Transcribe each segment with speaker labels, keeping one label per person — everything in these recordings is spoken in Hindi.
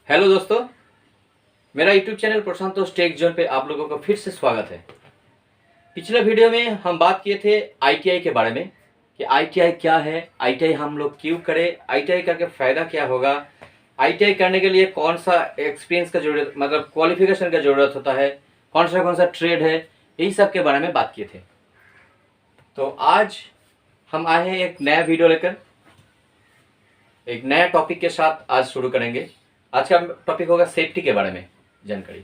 Speaker 1: हेलो दोस्तों, मेरा यूट्यूब चैनल प्रशांतोष टेक जोन पे आप लोगों का फिर से स्वागत है। पिछले वीडियो में हम बात किए थे आईटीआई के बारे में कि आईटीआई क्या है, आईटीआई हम लोग क्यों करें, आईटीआई करके फ़ायदा क्या होगा, आईटीआई करने के लिए कौन सा एक्सपीरियंस का जरूरत मतलब क्वालिफिकेशन का ज़रूरत होता है, कौन सा ट्रेड है, यही सब के बारे में बात किए थे। तो आज हम आए हैं एक नया वीडियो लेकर, एक नया टॉपिक के साथ आज शुरू करेंगे। आज का टॉपिक होगा सेफ्टी के बारे में जानकारी।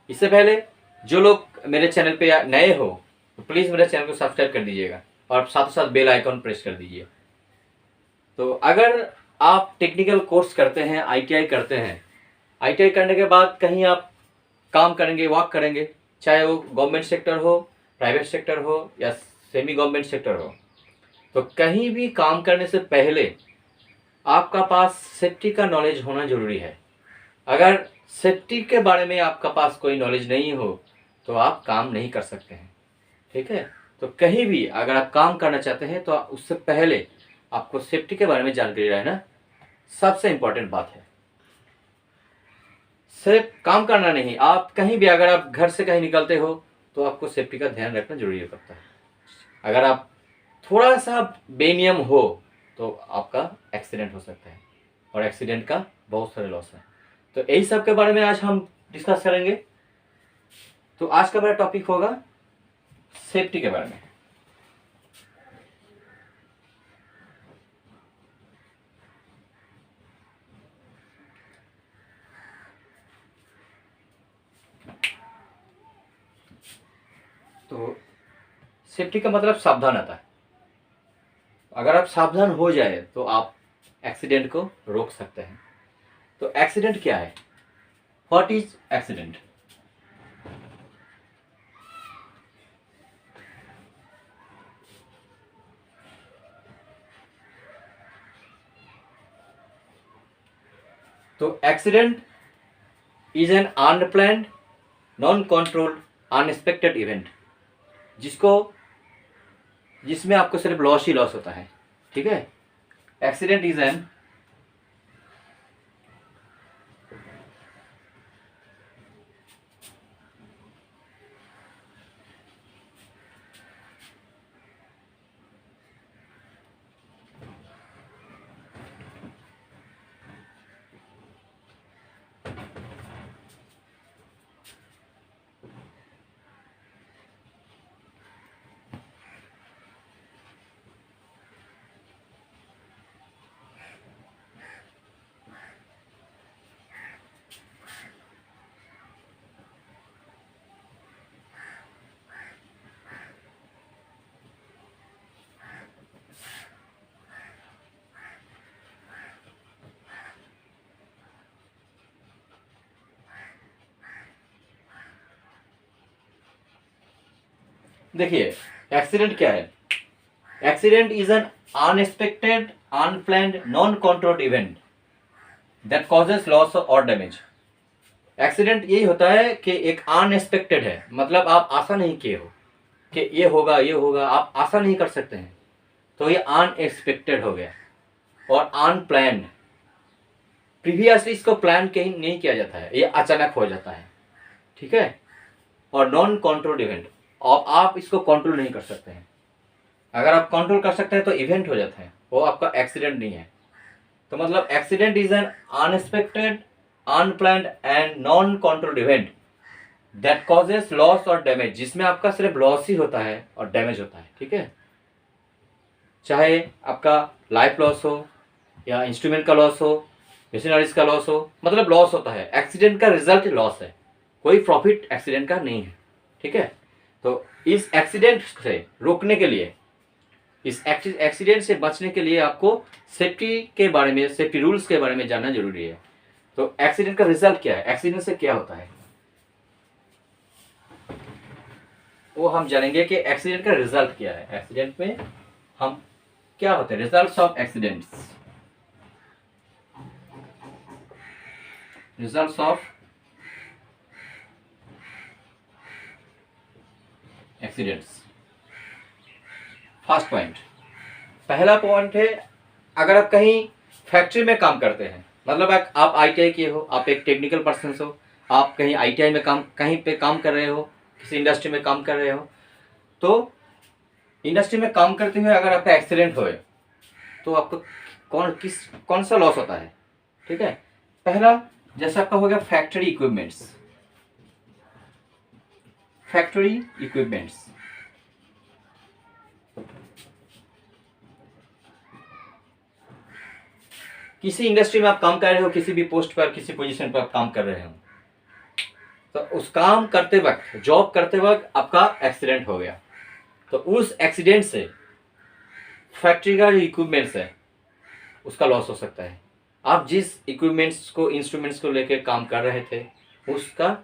Speaker 1: इससे पहले जो लोग मेरे चैनल पे नए हो तो प्लीज़ मेरे चैनल को सब्सक्राइब कर दीजिएगा और साथ साथ बेल आइकॉन प्रेस कर दीजिए। तो अगर आप टेक्निकल कोर्स करते हैं, आईटीआई करते हैं, आईटीआई करने के बाद कहीं आप काम करेंगे, वर्क करेंगे, चाहे वो गवर्नमेंट सेक्टर हो, प्राइवेट सेक्टर हो या सेमी गवर्नमेंट सेक्टर हो, तो कहीं भी काम करने से पहले आपका पास सेफ्टी का नॉलेज होना ज़रूरी है। अगर सेफ्टी के बारे में आपका पास कोई नॉलेज नहीं हो तो आप काम नहीं कर सकते हैं, ठीक है। तो कहीं भी अगर आप काम करना चाहते हैं तो उससे पहले आपको सेफ्टी के बारे में जानकारी रहना सबसे इम्पोर्टेंट बात है। सिर्फ काम करना नहीं, आप कहीं भी अगर आप घर से कहीं निकलते हो तो आपको सेफ्टी का ध्यान रखना जरूरी पड़ता है। अगर आप थोड़ा सा बेनियम हो तो आपका एक्सीडेंट हो सकता है और एक्सीडेंट का बहुत सारे लॉस है। तो यही सब के बारे में आज हम डिस्कस करेंगे। तो आज का मेरा टॉपिक होगा सेफ्टी के बारे में। तो सेफ्टी का मतलब सावधानता है। अगर आप सावधान हो जाए तो आप एक्सीडेंट को रोक सकते हैं। तो एक्सीडेंट क्या है? What is accident? तो accident is an unplanned, non controlled, unexpected event जिसमें आपको सिर्फ लॉस ही लॉस होता है, ठीक है। एक्सीडेंट इज एन देखिए एक्सीडेंट क्या है। Accident is N unexpected, unplanned, non controlled event that causes loss और डैमेज। एक्सीडेंट यही होता है कि एक अनएक्सपेक्टेड है, मतलब आप आशा नहीं किए हो कि ये होगा ये होगा, आप आशा नहीं कर सकते हैं, तो ये अनएक्सपेक्टेड हो गया। और अनप्लैन्ड, प्रीवियसली इसको प्लान कहीं नहीं किया जाता है, ये अचानक हो जाता है, ठीक है। और नॉन कंट्रोल्ड इवेंट, और आप इसको कंट्रोल नहीं कर सकते हैं। अगर आप कंट्रोल कर सकते हैं तो इवेंट हो जाता है, वो आपका एक्सीडेंट नहीं है। तो मतलब accident is N unexpected, unplanned and non controlled event that causes loss और डैमेज, जिसमें आपका सिर्फ लॉस ही होता है और डैमेज होता है, ठीक है। चाहे आपका लाइफ लॉस हो या इंस्ट्रूमेंट का लॉस हो, मशीनरीज का लॉस हो, मतलब लॉस होता है। एक्सीडेंट का रिजल्ट लॉस है, कोई प्रॉफिट एक्सीडेंट का नहीं है, ठीक है। तो इस एक्सीडेंट से रोकने के लिए, इस एक्सीडेंट से बचने के लिए आपको सेफ्टी के बारे में, सेफ्टी रूल्स के बारे में जानना जरूरी है। तो एक्सीडेंट का रिजल्ट क्या है, एक्सीडेंट से क्या होता है, वो हम जानेंगे कि एक्सीडेंट का रिजल्ट क्या है। एक्सीडेंट में हम क्या होते हैं, results of accidents, results of accidents. First point, पहला पॉइंट है, अगर आप कहीं फैक्ट्री में काम करते हैं, मतलब आप आईटीआई किए हो, आप एक टेक्निकल पर्सन हो, आप कहीं आईटीआई में कहीं पे काम कर रहे हो, किसी इंडस्ट्री में काम कर रहे हो, तो इंडस्ट्री में काम करते हुए अगर आपका एक्सीडेंट होए तो आपको कौन सा लॉस होता है? ठीक है, पहला जैसे आपका हो गया फैक्ट्री इक्विपमेंट्स। फैक्ट्री इक्विपमेंट्स किसी इंडस्ट्री में आप काम कर रहे हो, किसी भी पोस्ट पर, किसी पोजीशन पर आप काम कर रहे हो, तो उस काम करते वक्त, जॉब करते वक्त आपका एक्सीडेंट हो गया, तो उस एक्सीडेंट से फैक्ट्री का जो इक्विपमेंट्स है उसका लॉस हो सकता है। आप जिस इक्विपमेंट्स को, इंस्ट्रूमेंट्स को लेकर काम कर रहे थे, उसका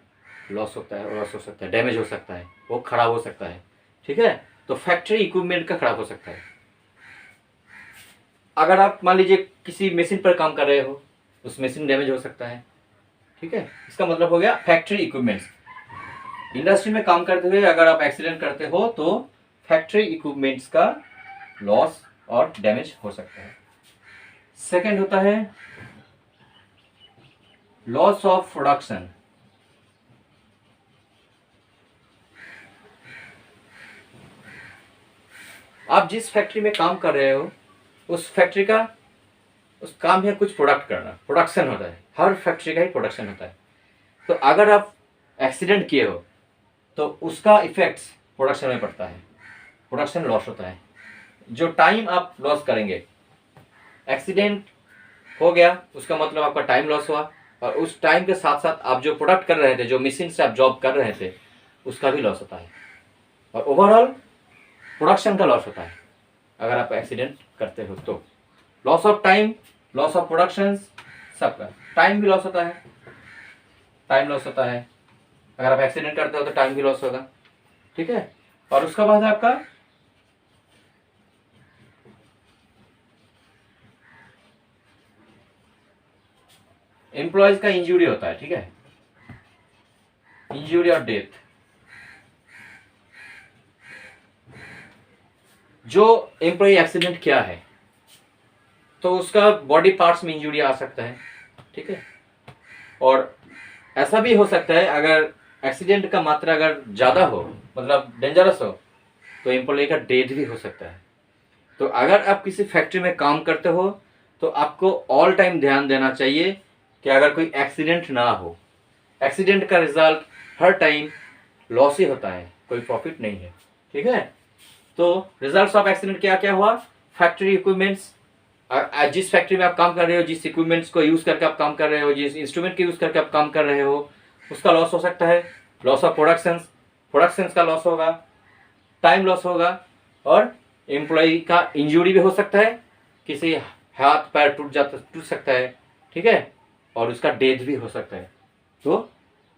Speaker 1: लॉस हो सकता है, डैमेज हो सकता है, वो खराब हो सकता है। ठीक है, तो फैक्ट्री इक्विपमेंट का खराब हो सकता है। अगर आप मान लीजिए किसी मशीन पर काम कर रहे हो, उस मशीन डैमेज हो सकता है। ठीक है, इसका मतलब हो गया फैक्ट्री इक्विपमेंट्स। इंडस्ट्री में काम करते हुए अगर आप एक्सीडेंट करते हो तो फैक्ट्री इक्विपमेंट्स का लॉस और डैमेज हो सकता है। सेकंड होता है लॉस ऑफ प्रोडक्शन। आप जिस फैक्ट्री में काम कर रहे हो, उस फैक्ट्री का उस काम है कुछ प्रोडक्ट करना, प्रोडक्शन होता है, हर फैक्ट्री का ही प्रोडक्शन होता है। तो अगर आप एक्सीडेंट किए हो तो उसका इफेक्ट्स प्रोडक्शन में पड़ता है, प्रोडक्शन लॉस होता है। जो टाइम आप लॉस करेंगे, एक्सीडेंट हो गया उसका मतलब आपका टाइम लॉस हुआ, और उस टाइम के साथ साथ आप जो प्रोडक्ट कर रहे थे, जो मशीन से आप जॉब कर रहे थे, उसका भी लॉस होता है, और ओवरऑल प्रोडक्शन का लॉस होता है अगर आप एक्सीडेंट करते हो तो। Loss of time, loss of production, सबका टाइम भी लॉस होता है, टाइम लॉस होता है। अगर आप एक्सीडेंट करते हो तो टाइम भी लॉस होगा। ठीक है, और उसका बाद है आपका एम्प्लॉयज का इंजरी होता है। ठीक है, इंजरी और डेथ। जो एम्प्लॉय एक्सीडेंट किया है तो उसका बॉडी पार्ट्स में इंजरी आ सकता है। ठीक है, और ऐसा भी हो सकता है अगर एक्सीडेंट का मात्रा अगर ज़्यादा हो, मतलब डेंजरस हो, तो एम्प्लॉय का डेथ भी हो सकता है। तो अगर आप किसी फैक्ट्री में काम करते हो तो आपको ऑल टाइम ध्यान देना चाहिए कि अगर कोई एक्सीडेंट ना हो। एक्सीडेंट का रिजल्ट हर टाइम लॉस ही होता है, कोई प्रॉफिट नहीं है। ठीक है, तो रिजल्ट्स ऑफ एक्सीडेंट क्या क्या हुआ? फैक्ट्री इक्विपमेंट्स, जिस फैक्ट्री में आप काम कर रहे हो, जिस इक्विपमेंट्स को यूज़ करके आप काम कर रहे हो, जिस इंस्ट्रूमेंट के यूज़ करके आप काम कर रहे हो, उसका लॉस हो सकता है। लॉस ऑफ प्रोडक्शंस का लॉस होगा, टाइम लॉस होगा, और एम्प्लॉय का इंजरी भी हो सकता है, किसी हाथ पैर टूट सकता है। ठीक है, और उसका डेथ भी हो सकता है। तो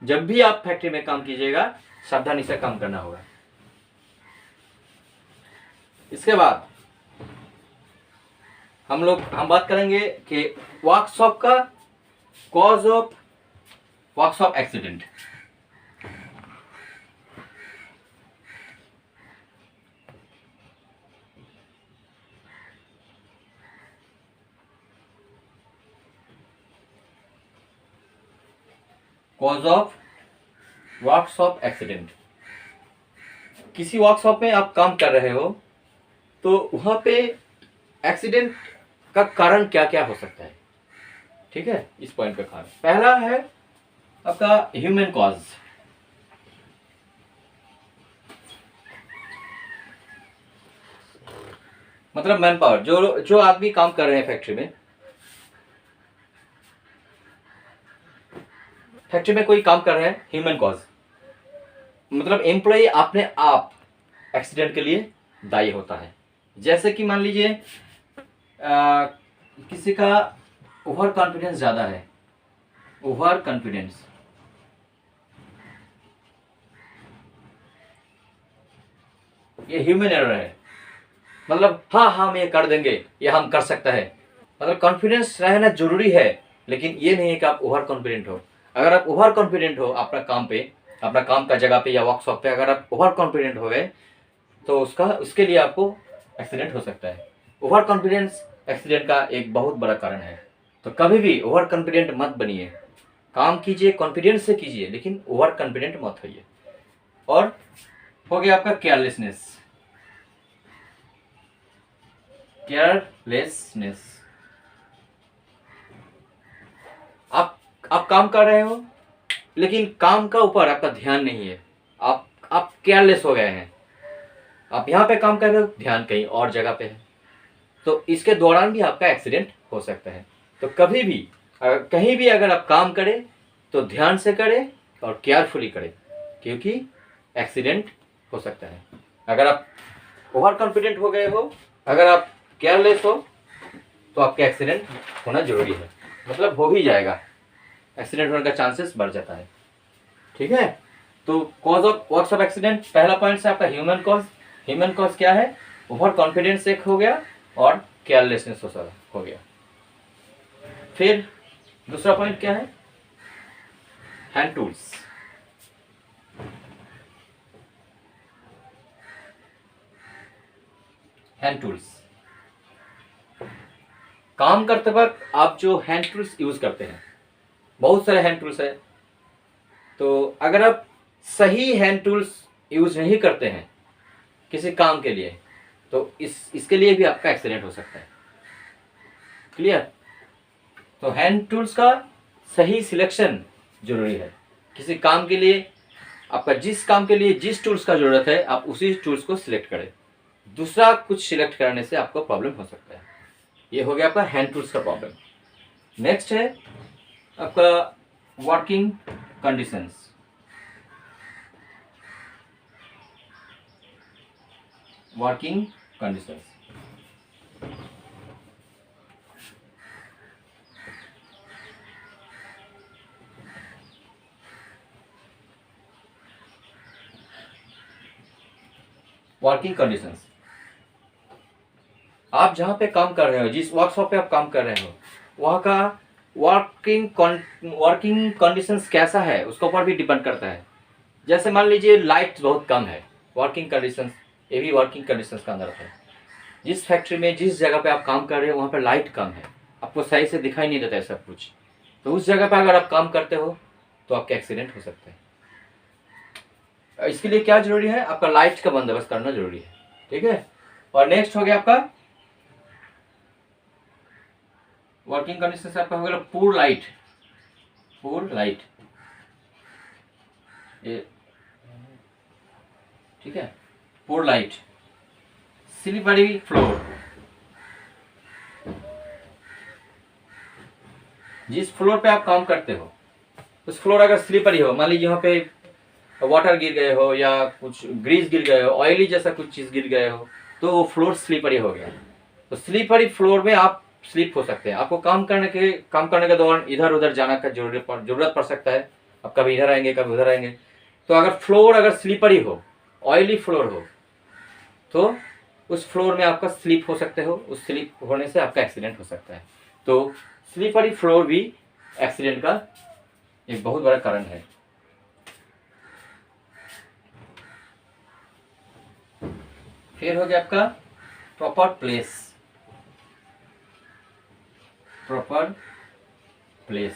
Speaker 1: जब भी आप फैक्ट्री में काम कीजिएगा, सावधानी से काम करना होगा। इसके बाद हम बात करेंगे कि वर्कशॉप का cause of workshop accident. Cause of workshop accident. किसी वर्कशॉप में आप काम कर रहे हो तो वहां पे एक्सीडेंट का कारण क्या क्या हो सकता है। ठीक है, इस पॉइंट पे खाना। पहला है आपका ह्यूमन कॉज, मतलब मैन पावर। जो आदमी काम कर रहे हैं फैक्ट्री में कोई काम कर रहे हैं, ह्यूमन कॉज मतलब एम्प्लॉय अपने आप एक्सीडेंट के लिए दायी होता है। जैसे कि मान लीजिए किसी का ओवर कॉन्फिडेंस ज़्यादा है, ओवर कॉन्फिडेंस, ये ह्यूमन एरर है। मतलब हाँ हम ये कर देंगे, ये हम कर सकता है। मतलब कॉन्फिडेंस रहना जरूरी है, लेकिन ये नहीं है कि आप ओवर कॉन्फिडेंट हो। अगर आप ओवर कॉन्फिडेंट हो अपना काम पे, अपना काम का जगह पे या वर्कशॉप पे, अगर आप ओवर कॉन्फिडेंट हो गए तो उसके लिए आपको एक्सीडेंट हो सकता है। ओवर कॉन्फिडेंस एक्सीडेंट का एक बहुत बड़ा कारण है। तो कभी भी ओवर कॉन्फिडेंट मत बनिए, काम कीजिए कॉन्फिडेंस से कीजिए, लेकिन ओवर कॉन्फिडेंट मत होइए। और हो गया आपका केयरलेसनेस। केयरलेसनेस, आप काम कर रहे हो लेकिन काम का ऊपर आपका ध्यान नहीं है, आप केयरलेस हो गए हैं। आप यहाँ पे काम कर रहे हो, ध्यान कहीं और जगह पे है, तो इसके दौरान भी आपका एक्सीडेंट हो सकता है। तो कभी भी कहीं भी अगर आप काम करें तो ध्यान से करें और केयरफुली करें, क्योंकि एक्सीडेंट हो सकता है। अगर आप ओवर कॉन्फिडेंट हो गए हो, अगर आप केयरलेस हो, तो आपका एक्सीडेंट होना जरूरी है, मतलब हो ही जाएगा, एक्सीडेंट होने का चांसेस बढ़ जाता है। ठीक है, तो cause of works of accident, पहला पॉइंट से आपका ह्यूमन कॉज। ह्यूमन कॉज क्या है? ओवर कॉन्फिडेंस एक हो गया और केयरलेसनेस हो गया। फिर दूसरा पॉइंट क्या है? Hand tools. हैंड टूल्स, काम करते वक्त आप जो हैंड टूल्स यूज करते हैं, बहुत सारे हैंड टूल्स है, तो अगर आप सही हैंड टूल्स यूज नहीं करते हैं किसी काम के लिए, तो इसके लिए भी आपका एक्सीडेंट हो सकता है। क्लियर? तो हैंड टूल्स का सही सिलेक्शन जरूरी है। किसी काम के लिए, आपका जिस काम के लिए जिस टूल्स का जरूरत है, आप उसी टूल्स को सिलेक्ट करें। दूसरा कुछ सिलेक्ट करने से आपको प्रॉब्लम हो सकता है। ये हो गया आपका हैंड टूल्स का प्रॉब्लम। नेक्स्ट है आपका working conditions. Working conditions, working conditions, आप जहाँ पे काम कर रहे हो, जिस वर्कशॉप पे आप काम कर रहे हो, वहाँ का वर्किंग कंडीशंस कैसा है, उसके ऊपर भी डिपेंड करता है। जैसे मान लीजिए लाइट बहुत कम है, वर्किंग कंडीशंस, ये भी वर्किंग कंडीशंस का अंदर है। जिस फैक्ट्री में, जिस जगह पे आप काम कर रहे हो, वहाँ पे लाइट कम है, आपको सही से दिखाई नहीं देता है सब कुछ, तो उस जगह पे अगर आप काम करते हो तो आपका एक्सीडेंट हो सकता है। इसके लिए क्या जरूरी है? आपका लाइट का बंदोबस्त करना जरूरी है। ठीक है, और नेक्स्ट हो गया आपका वर्किंग कंडीशन आपका हो गया पूर लाइट। पूर लाइट, ये ठीक है, पूर लाइट, स्लिपरी फ्लोर। जिस फ्लोर पे आप काम करते हो, उस फ्लोर अगर स्लिपरी हो, मान लीजिए यहाँ पे वाटर गिर गए हो या कुछ ग्रीस गिर गए हो, ऑयली जैसा कुछ चीज गिर गए हो, तो वो फ्लोर स्लिपरी हो गया। तो स्लिपरी फ्लोर में आप स्लिप हो सकते हैं। आपको काम करने के दौरान इधर उधर जाना का जरूरत पड़ सकता है। आप कभी इधर आएंगे, कभी उधर आएंगे, तो अगर फ्लोर अगर स्लिपरी हो, ऑयली फ्लोर हो, तो उस फ्लोर में आपका स्लिप हो सकते हो, उस स्लिप होने से आपका एक्सीडेंट हो सकता है। तो स्लिपरी फ्लोर भी एक्सीडेंट का एक बहुत बड़ा कारण है। फिर हो गया आपका प्रॉपर प्लेस। प्रॉपर प्लेस,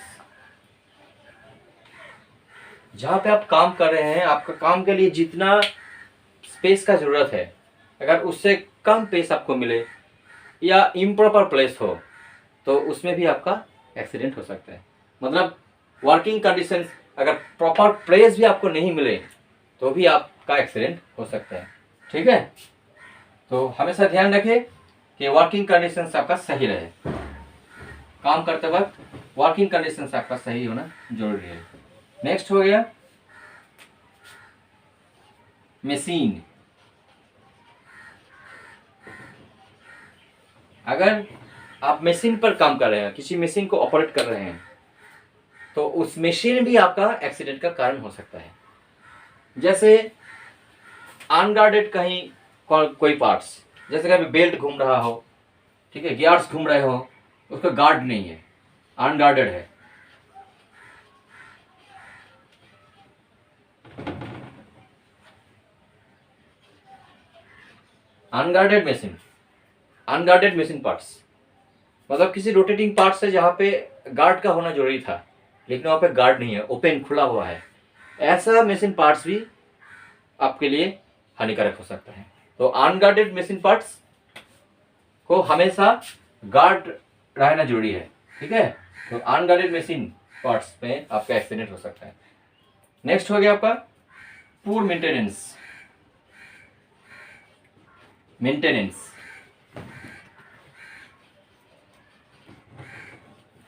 Speaker 1: जहां पे आप काम कर रहे हैं, आपका काम के लिए जितना स्पेस का जरूरत है, अगर उससे कम स्पेस आपको मिले या इम्प्रॉपर प्लेस हो, तो उसमें भी आपका एक्सीडेंट हो सकता है। मतलब वर्किंग कंडीशंस, अगर प्रॉपर प्लेस भी आपको नहीं मिले तो भी आपका एक्सीडेंट हो सकता है। ठीक है, तो हमेशा ध्यान रखें कि वर्किंग कंडीशंस आपका सही रहे। काम करते वक्त वर्किंग कंडीशंस आपका सही होना जरूरी है। नेक्स्ट हो गया मशीन। अगर आप मशीन पर काम कर रहे हैं, किसी मशीन को ऑपरेट कर रहे हैं, तो उस मशीन भी आपका एक्सीडेंट का कारण हो सकता है। जैसे अनगार्डेड कहीं कोई पार्ट्स, जैसे कभी बेल्ट घूम रहा हो, ठीक है, गियर्स घूम रहे हो, उसका गार्ड नहीं है, अनगार्डेड है, अनगार्डेड मशीन पार्ट्स, मतलब किसी रोटेटिंग पार्ट से जहाँ पे गार्ड का होना जरूरी था लेकिन वहाँ पे गार्ड नहीं है, ओपन खुला हुआ है, ऐसा मशीन पार्ट्स भी आपके लिए हानिकारक हो सकता है। तो अनगार्डेड मशीन पार्ट्स को हमेशा गार्ड रहना जरूरी है, ठीक है। तो अनगार्डेड मशीन पार्ट्स में आपका एक्सीडेंट हो सकता है। नेक्स्ट हो गया आपका पूर मेंटेनेंस।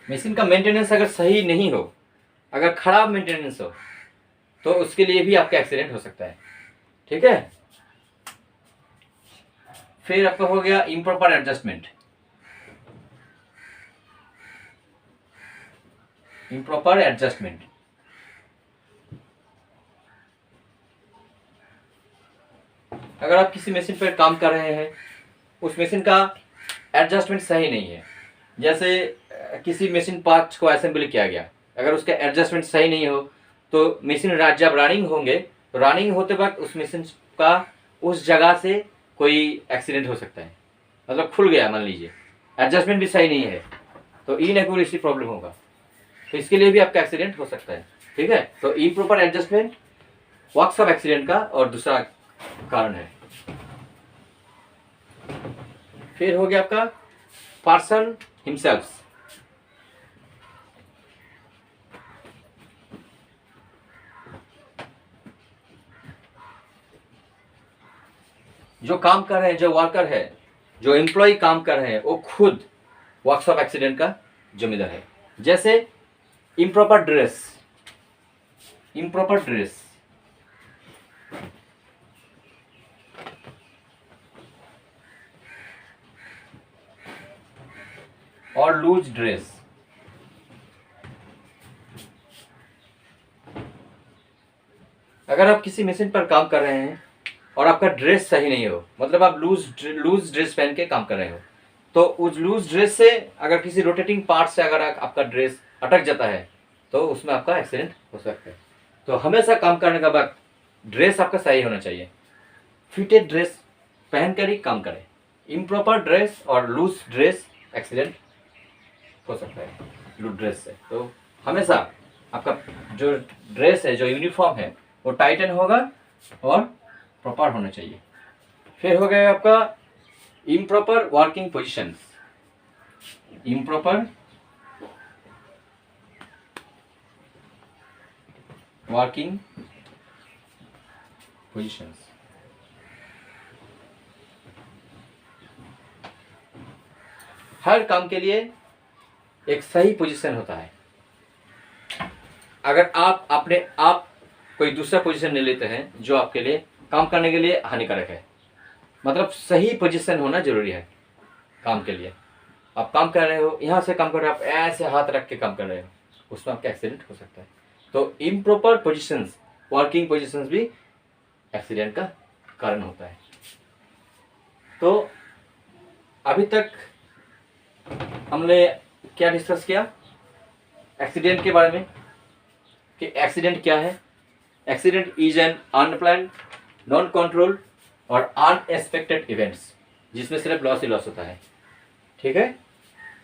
Speaker 1: मशीन का मेंटेनेंस अगर सही नहीं हो, अगर खराब मेंटेनेंस हो, तो उसके लिए भी आपका एक्सीडेंट हो सकता है, ठीक है। फिर आपका हो गया इम्प्रॉपर एडजस्टमेंट। इम्प्रॉपर एडजस्टमेंट अगर आप किसी मशीन पर काम कर रहे हैं, उस मशीन का एडजस्टमेंट सही नहीं है, जैसे किसी मशीन पार्ट्स को असेंबली किया गया, अगर उसका एडजस्टमेंट सही नहीं हो तो मशीन जब रनिंग होंगे तो रनिंग होते वक्त उस मशीन का उस जगह से कोई एक्सीडेंट हो सकता है, मतलब खुल गया मान लीजिए, एडजस्टमेंट भी सही नहीं है तो इनएक्यूरेसी प्रॉब्लम होगा, तो इसके लिए भी आपका एक्सीडेंट हो सकता है, ठीक है। तो इम्प्रॉपर एडजस्टमेंट वर्कशॉप एक्सीडेंट का और दूसरा कारण है। फिर हो गया आपका पर्सन हिमसेल्फ। जो काम कर रहे हैं, जो वर्कर है, जो एम्प्लॉय काम कर रहे हैं, वो खुद वर्कशॉप एक्सीडेंट का जिम्मेदार है। जैसे इम्प्रॉपर ड्रेस, और लूज ड्रेस। अगर आप किसी मशीन पर काम कर रहे हैं और आपका ड्रेस सही नहीं हो, मतलब आप लूज ड्रेस पहन के काम कर रहे हो, तो उस लूज ड्रेस से अगर किसी रोटेटिंग पार्ट से अगर आपका ड्रेस अटक जाता है तो उसमें आपका एक्सीडेंट हो सकता है। तो हमेशा काम करने के बाद ड्रेस आपका सही होना चाहिए, फिटेड ड्रेस पहन कर ही काम करें। इम्प्रॉपर ड्रेस और लूज ड्रेस एक्सीडेंट हो सकता है लूज ड्रेस से। तो हमेशा आपका जो ड्रेस है, जो यूनिफॉर्म है, वो टाइटन होगा और प्रॉपर होना चाहिए। फिर हो गया आपका improper working positions. Improper working positions, हर काम के लिए एक सही पोजीशन होता है। अगर आप अपने आप कोई दूसरा पोजीशन ले लेते हैं जो आपके लिए काम करने के लिए हानिकारक है, मतलब सही पोजीशन होना जरूरी है काम के लिए। आप काम कर रहे हो, यहाँ से काम कर रहे हो, आप ऐसे हाथ रख के काम कर रहे हो, उसमें आपका एक्सीडेंट हो सकता है। तो इम्प्रॉपर पोजीशंस, वर्किंग पोजीशंस भी एक्सीडेंट का कारण होता है। तो अभी तक हमने क्या डिस्कस किया एक्सीडेंट के बारे में, कि एक्सीडेंट क्या है। Accident is N unplanned, non control और अनएक्सपेक्टेड इवेंट्स जिसमें सिर्फ लॉस ही लॉस होता है, ठीक है।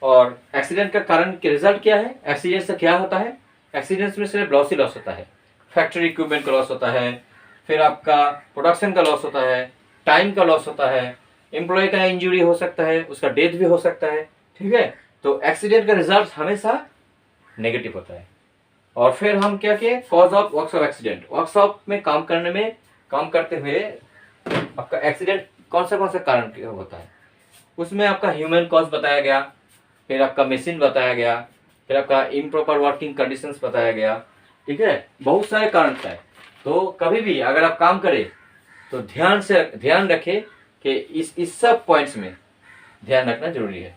Speaker 1: और एक्सीडेंट का कारण के रिजल्ट क्या है, एक्सीडेंट से क्या होता है, एक्सीडेंट्स में सिर्फ लॉस ही लॉस होता है। फैक्ट्री इक्विपमेंट का लॉस होता है, फिर आपका प्रोडक्शन का लॉस होता है, टाइम का लॉस होता है, एम्प्लॉय का इंजरी हो सकता है, उसका डेथ भी हो सकता है, ठीक है। तो एक्सीडेंट का रिजल्ट हमेशा नेगेटिव होता है। और फिर हम क्या किए, cause of workshop accident. Workshop में काम करते हुए आपका एक्सीडेंट कौन सा कारण होता है, उसमें आपका ह्यूमन कॉज बताया गया, फिर आपका मशीन बताया गया, फिर आपका इम्प्रॉपर वर्किंग कंडीशंस बताया गया, ठीक है। बहुत सारे कारण है। तो कभी भी अगर आप काम करें तो ध्यान रखें कि इस सब पॉइंट्स में ध्यान रखना जरूरी है,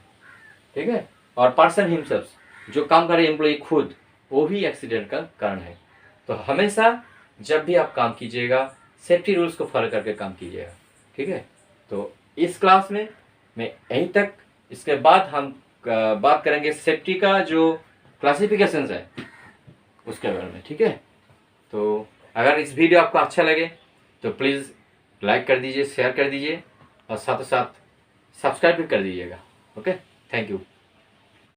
Speaker 1: ठीक है। और पर्सन हिमसेल्फ, जो काम करे एम्प्लॉय खुद, वो भी एक्सीडेंट का कारण है। तो हमेशा जब भी आप काम कीजिएगा सेफ्टी रूल्स को फॉलो करके काम कीजिएगा, ठीक है। तो इस क्लास में मैं यहीं तक, इसके बाद हम बात करेंगे सेफ्टी का जो क्लासिफिकेशंस है उसके बारे में, ठीक है। तो अगर इस वीडियो आपको अच्छा लगे तो प्लीज़ लाइक कर दीजिए, शेयर कर दीजिए और साथ ही साथ सब्सक्राइब भी कर दीजिएगा। Okay, thank you.